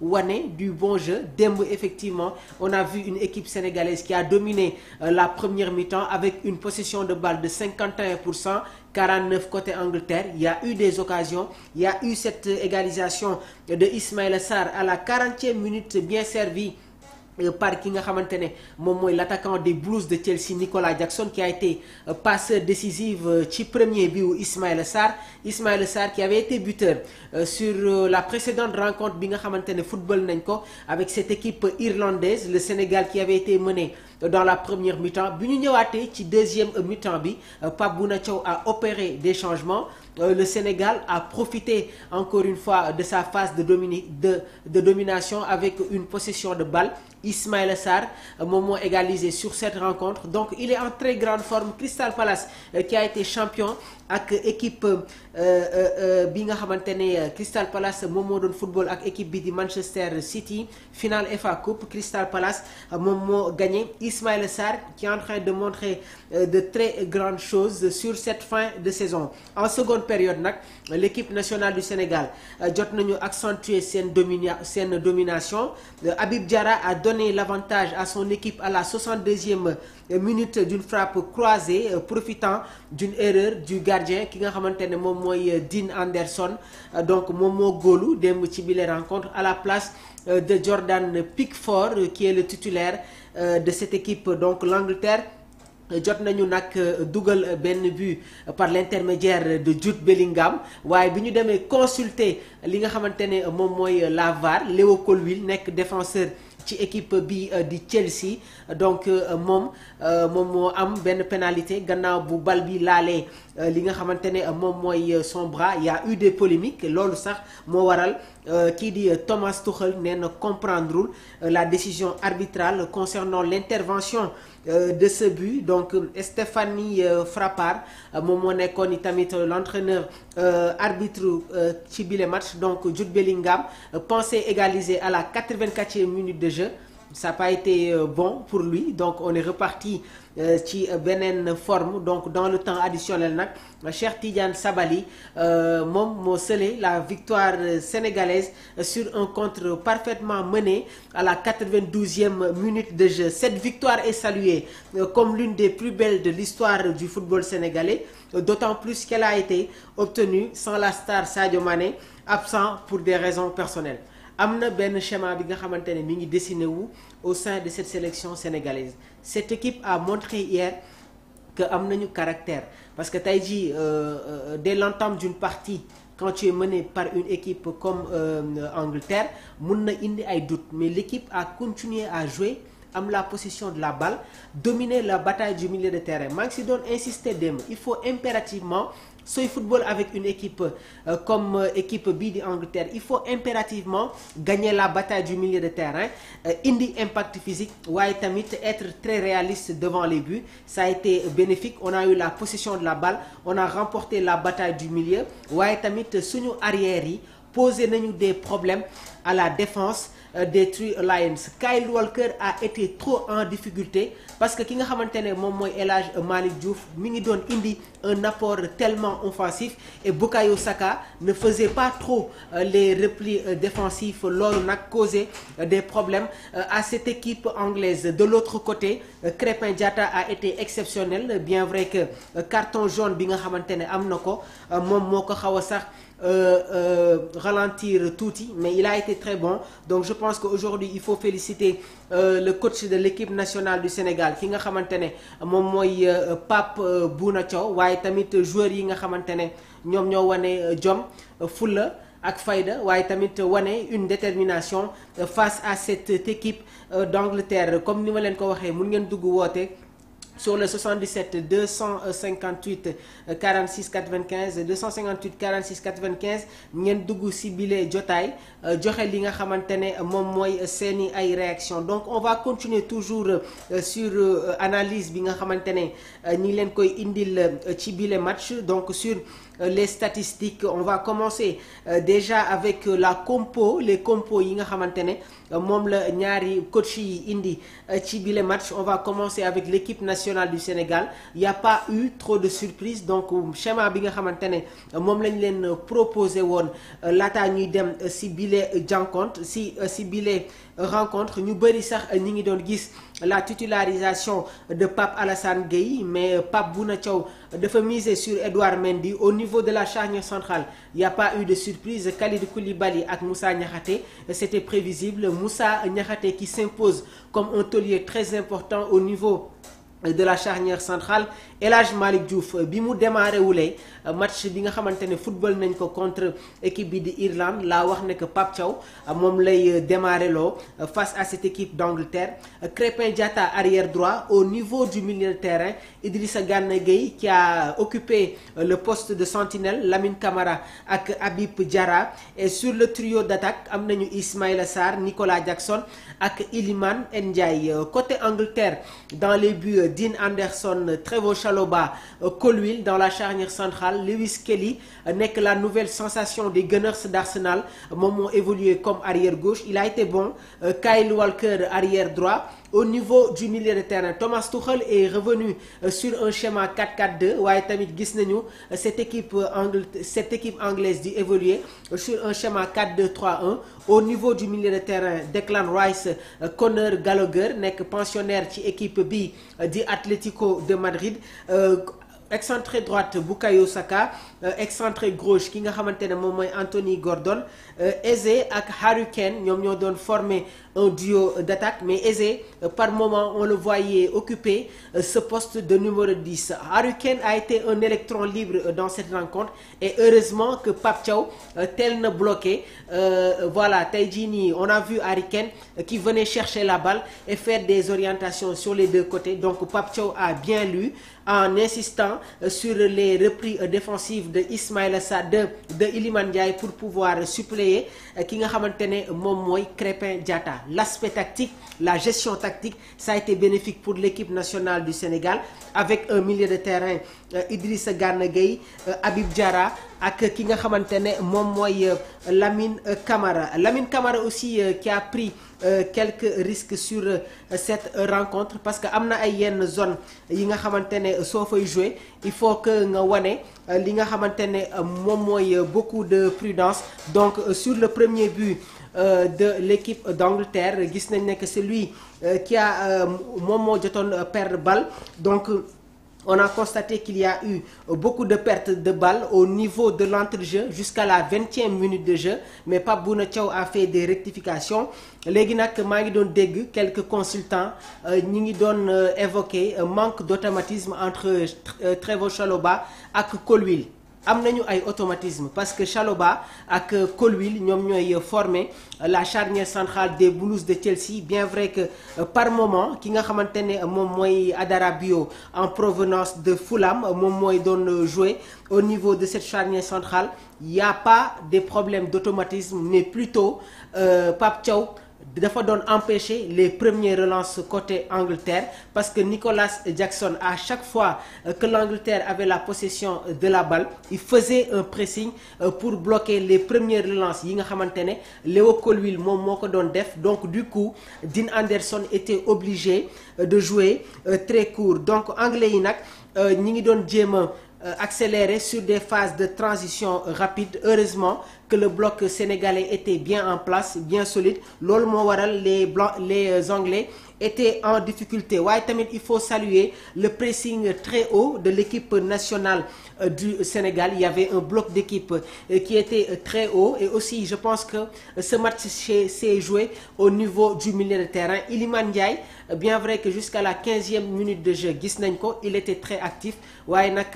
wane du bon jeu démb. Effectivement, on a vu une équipe sénégalaise qui a dominé la première mi-temps avec une possession de balle de 51%, 49 côté Angleterre. Il y a eu des occasions, il y a eu cette égalisation de Ismaïla Sarr à la 40e minute, bien servi par ki nga xamante ne moom mooy l'attaquant des Blues de Chelsea, Nicolas Jackson, qui a été passeur décisive ci premier bi wu Ismaïla Sarr qui avait été buteur sur la précédente rencontre bi nga xamante ne football nañ ko avec cette équipe irlandaise, le Sénégal qui avait été mené dans la première mi-temps. Bi ñu ñëwaatee ci deuxième mi-temps bi, Pape Bouna Thiaw a opéré des changements. Le Sénégal a profité encore une fois de sa phase de domination avec une possession de balle. Ismaïla Sarr moom moo égalisé sur cette rencontre, donc il est en très grande forme. Crystal Palace qui a été champion ak équipe bi nga xamante ne Crystal Palace moom moo doon football ak équipe bi di Manchester City, finale FA Coupe. Crystal Palace moom moo gagné. Ismaïla Sarr qui est en train de montrer de très grandes choses sur cette fin de saison. En seconde période nag, l'équipe nationale du Sénégal jot nañu accentuer seen domination. Habib Diarra a donné l'avantage à son équipe à la 62e minute d'une frappe croisée, profitant d'une erreur du gardien ki nga xamante ne moom mooy Dean Anderson. Donc moom moo góolu démb ci bile rencontre à la place de Jordan Pickford qui est le titulaire de cette équipe. Donc l'Angleterre jot nañu nag dugal benn but par l'intermédiaire de Jude Bellingham, waaye bi ñu demee consulter li nga xamante ne moom mooy la VAR, Léo Colwill nekk défenseur ci équipe bi di Chelsea, donc moom moo am benn pénalité gannaaw bu bal bi laalee li nga xamante ne moom mooy son bras. Il y a eu des polémiques, loolu sax moo waral kii di Thomas Tuchel nee na comprendrewul la décision arbitrale concernant l'intervention de ce but. Donc Stéphanie Frappard moom moo nekkoon tamit l'entraîneur arbitre ci bile match. Donc Jude Bellingham pensait égaliser à la 84e minute de jeu, ça n'a pas été bon pour lui, donc on est reparti ci beneen forme. Donc dans le temps additionnel nag, Cheikh Tidiane Sabali moom moo scellé la victoire sénégalaise sur un contre parfaitement mené à la 92e minute de jeu. Cette victoire est saluée comme l'une des plus belles de l'histoire du football sénégalais, d'autant plus qu'elle a été obtenue sans la star Sadio Mané, absent pour des raisons personnelles. Am na benn schéma bi nga xamante ne mi ngi dessiné wu au sein de cette sélection sénégalaise. Cette équipe a montré hier que am nañu caractère, parce que tey jii dès l'entame d'une partie, quand tu es mené par une équipe comme Angleterre, mun na indi ay doutes, mais l'équipe a continué à jouer, am la possession de la balle, dominer la bataille du milieu de terrain. maa ngi si doon insister démb, il faut impérativement sooy football avec une équipe comme équipe bii di Angleterre, il faut impérativement gagner la bataille du milieu de terrain, indi impact physique, waaye tamit être très réaliste devant les buts. Ça a été bénéfique, on a eu la possession de la balle, on a remporté la bataille du milieu, waaye tamit suñu arrière yi posé nañu des problèmes à la défense des Three Lions. Kyle Walker a été trop en difficulté parce que ki nga xamante ne moom mooy El Hadj Malick Diouf mi ngi doon indi un apport tellement offensif, et Bukayo Saka ne faisait pas trop les replis défensifs. Loolu nag causé des problèmes à cette équipe anglaise. De l'autre côté, Crépin Diatta a été exceptionnel, bien vrai que carton jaune bi nga xamante ne am na ko moom moo ko xaw a sax ralentir tuuti, mais il a été très bon. Donc je pense qu'aujourd'hui il faut féliciter le coach de l'équipe nationale du Sénégal ki nga xamante ne moom mooy Pape Bouna Thiaw, waaye tamit joueurs yi nga xamante ne ñoom ñoo wane jom, fulla ak fayda, waaye tamit wane une détermination face à cette équipe d'Angleterre. Comme ni ma leen ko waxee, mun ngeen dugg woote sur le 77 258 46 95 258 46 95 ngeen dugg si bile jotaay joxe li nga xamante ne moom mooy seeni ay réaction. Donc on va continuer toujours sur analyse bi nga xamante ne ñi leen koy indil ci bile match, donc sur les statistiques. On va commencer déjà avec la compo, les compos yi nga xamante ne moom la ñaari coach yi indi ci bile match. On va commencer avec l'équipe nationale du Sénégal. Il n'y a pas eu trop de surprises, donc schéma bi nga xamante ne moom lañ leen proposé woon laataa ñuy dem si bile jànkonte si bile rencontre. Ñu bëri sax ñi ngi doon gis la titularisation de Pape Alassane Gueye, mais Pape Bouna Thiaw dafa miser sur Edouard Mendy. Au niveau de la charnière centrale, il n'y a pas eu de surprise. Kalidou Koulibaly ak Moussa Niakhaté, c'était prévisible. Moussa Niakhaté qui s'impose comme un taulier très important au niveau de la charnière centrale. El Hadj Malick Diouf bi mu démarré wulee match bi nga xamante ne football nañ ko contre équipe bi di Irlande laa wax ne que Pape Thiaw moom lay démarré loo face à cette équipe d'Angleterre. Krépin Diatta arrière droit. Au niveau du milieu de terrain, Idrissa Gana Gueye qui a occupé le poste de sentinelle, Lamine Camara ak Habib Diarra. Et sur le trio d'attaque am nañu Ismaïla Sarr, Nicolas Jackson ak Iliman Ndiaye. Côté Angleterre, dans les buts, Dean Anderson, Trevoh Chalobah, Colwill. Dans la charnière centrale, Lewis Kelly nekk la nouvelle sensation des Gunners d'Arsenal, moom moo évolué comme arrière gauche. Il a été bon. Kyle Walker arrière droit. Au niveau du milieu de terrain, Thomas Tuchel est revenu sur un schéma 4-4-2. waaye tamit gis nañu cette équipe anglaise di évoluer sur un schéma 4-2-3-1. Au niveau du milieu de terrain, Declan Rice, Conor Gallagher nekk pensionnaire ci équipe bi di Atlético de Madrid. Excentré droite Bukayo Saka, excentré gauche ki nga xamante ne moom mooy Anthony Gordon. Eze ak Harry Kane ñoom ñoo doon former un duo d'attaque, mais Eze par moment on le voyait occuper ce poste de numéro 10. Harry Kane a été un électron libre dans cette rencontre et heureusement que Pape Thiaw tel na bloqué. Voilà, tey jii nii on a vu Harry Kane qui venait chercher la balle et faire des orientations sur les deux côtés. Donc Pape Thiaw a bien lu en insistant sur les replis défensifs de Ismaïla Sarr, de Iliman Ndiaye, pour pouvoir suppléer ki nga xamante ne moom mooy Krépin Diatta. L'aspect tactique, la gestion tactique, ça a été bénéfique pour l'équipe nationale du Sénégal avec un milieu de terrain Idrissa Gana Gueye, Habib Diarra ak ki nga xamante ne moom mooy Lamine Camara. Lamine Camara aussi qui a pris quelques risques sur cette rencontre, parce que am na ay yenn zone yi nga xamante ne soo fay jouer il faut que nga wane li nga xamante ne moom mooy beaucoup de prudence. Donc sur le premier but de l'équipe d'Angleterre, gis nañ ne que c'est lui qui a moom moo jotoon perdre balle. Donc on a constaté qu'il y a eu beaucoup de pertes de balles au niveau de l'entrejeu jusqu'à la 20e minute de jeu, mais Pape Bouna Thiaw a fait des rectifications. Léegi nag maa ngi doon dégg quelques consultants ñi ngi doon évoquer manque d'automatisme entre Trevoh Chalobah ak Colwill. Am nañu ay automatisme parce que Chalobah ak Colwill ñoom ñooy former la charnière centrale des Blues de Chelsea. Bien vrai que par moment ki nga xamante ne moom mooy Adara Bio en provenance de Fulham moom mooy doon jouer au niveau de cette charnière centrale. Il n'y a pas de problème d'automatisme, mais plutôt Pape Thiaw dafa doon empêcher les premières relances côté Angleterre, parce que Nicolas Jackson, à chaque fois que l'Angleterre avait la possession de la balle, il faisait un pressing pour bloquer les premières relances yi nga xamante ne Léo Colwill moom moo ko doon def. Donc du coup Dean Anderson était obligé de jouer très court. Donc anglais yi nag ñi ngi doon jéem a accéléré sur des phases de transition rapide. Heureusement que le bloc sénégalais était bien en place, bien solide. Loolu moo waral les Anglais étaient en difficulté. waaye tamit il faut saluer le pressing très haut de l'équipe nationale du Sénégal. Il y avait un bloc d'équipe qui était très haut, et aussi je pense que ce match s'est joué au niveau du milieu de terrain. Iliman Ndiaye, bien vrai que jusqu'à la 15e minute de jeu gis nañ ko, il était très actif, waaye nag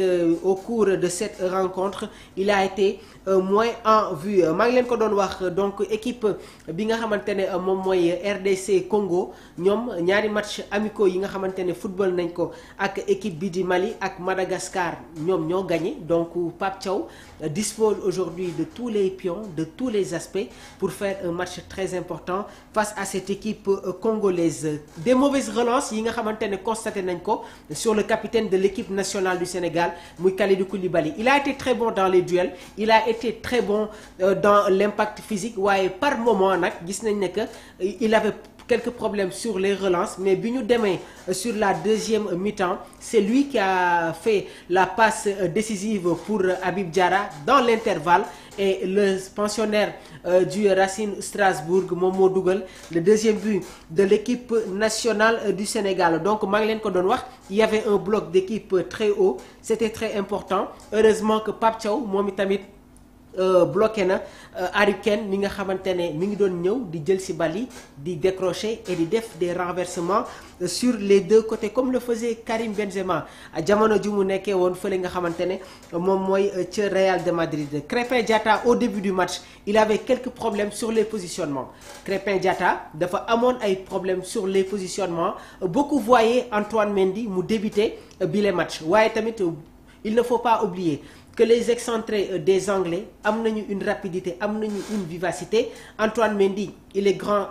au cours de cette rencontre il a été moins en vue. maa ngi leen ko doon wax donc équipe bi nga xamante ne moom mooy RDC Congo ñoom ñaari match amicaux yi nga xamante ne football nañ ko ak équipe bi di Mali ak Madagascar ñoom ñoo gagné donc Pape Thiaw dispose aujourd'hui de tous les pions de tous les aspects pour faire un match très important face à cette équipe congolaise. Des mauvaises relances yi nga xamante ne constaté nañ ko sur le capitaine de l'équipe nationale du Sénégal muy Kalidou Koulibaly. Il a été très bon dans les duels, il a été très bon dans l'impact physique waaye par moment nag gis nañ ne que il avait quelques problèmes sur les relances, mais bi ñu demee sur la deuxième mi-temps c'est lui qui a fait la passe décisive pour Habib Diarra dans l'intervalle et le pensionnaire du Racing Strasbourg moom moo dugal le deuxième but de l'équipe nationale du Sénégal. Donc maa ngi leen ko doon wax il y avait un bloc d'équipe très haut, c'était très important. Heureusement que Pape Thiaw moom itamit bloqué na Harry Kane mi nga xamante ne mi ngi doon ñëw di jël ci bal yi di décrocher et di def des renversements sur les deux côtés comme le faisait Karim Benzema jamono ju mu nekkee woon fële nga xamante ne moom mooy ca Real de Madrid. Crépin Diatta au début du match il avait quelques problèmes sur les positionnements. Crépin Diatta dafa amoon ay problèmes sur les positionnements. Beaucoup voyaient Antoine Mendy mu débuter bi les matchs waaye tamit il ne faut pas oublier que les excentrés des Anglais am nañu une rapidité am nañu une vivacité. Antoine Mendy il est grand